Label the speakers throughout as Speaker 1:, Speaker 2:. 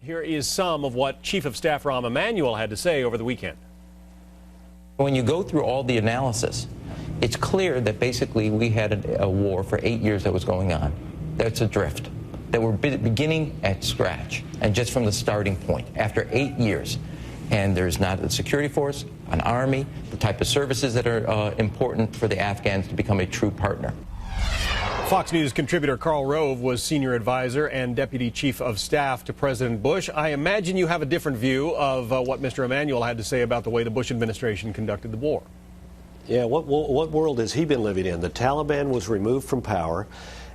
Speaker 1: Here is some of what Chief of Staff Rahm Emanuel had to say over the weekend.
Speaker 2: When you go through all the analysis, it's clear that basically we had a war for 8 years that was going on. That's adrift. That we're beginning at scratch, and just from the starting point, after 8 years. And there's not a security force, an army, the type of services that are important for the Afghans to become a true partner.
Speaker 1: Fox News contributor Karl Rove was senior advisor and deputy chief of staff to President Bush. I imagine you have a different view of what Mr. Emanuel had to say about the way the Bush administration conducted the war.
Speaker 3: Yeah, what world has he been living in? The Taliban was removed from power.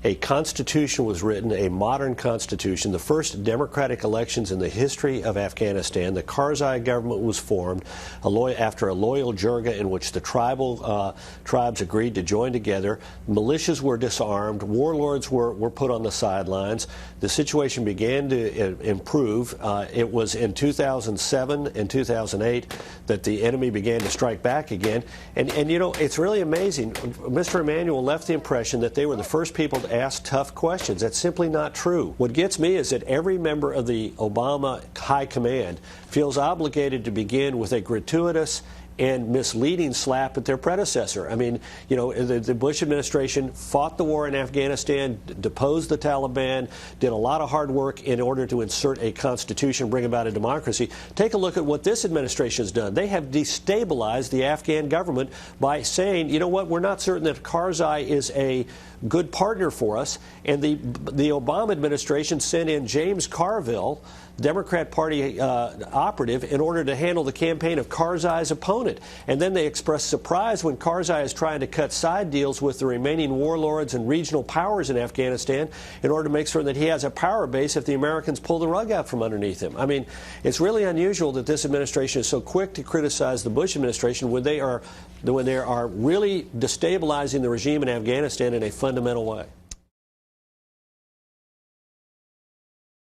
Speaker 3: A constitution was written, a modern constitution, the first democratic elections in the history of Afghanistan. The Karzai government was formed after a loyal jirga in which the tribes agreed to join together. Militias were disarmed. Warlords were put on the sidelines. The situation began to improve. It was in 2007 and 2008 that the enemy began to strike back again. And you know, it's really amazing. Mr. Emanuel left the impression that they were the first people to ask tough questions. That's simply not true. What gets me is that every member of the Obama high command feels obligated to begin with a gratuitous and misleading slap at their predecessor. I mean, you know, the Bush administration fought the war in Afghanistan, deposed the Taliban, did a lot of hard work in order to insert a constitution, bring about a democracy. Take a look at what this administration has done. They have destabilized the Afghan government by saying, you know what, we're not certain that Karzai is a good partner for us. And the Obama administration sent in James Carville, Democrat Party operative, in order to handle the campaign of Karzai's opponent. And then they expressed surprise when Karzai is trying to cut side deals with the remaining warlords and regional powers in Afghanistan in order to make sure that he has a power base if the Americans pull the rug out from underneath him. I mean, it's really unusual that this administration is so quick to criticize the Bush administration when they are really destabilizing the regime in Afghanistan in a fundamental way.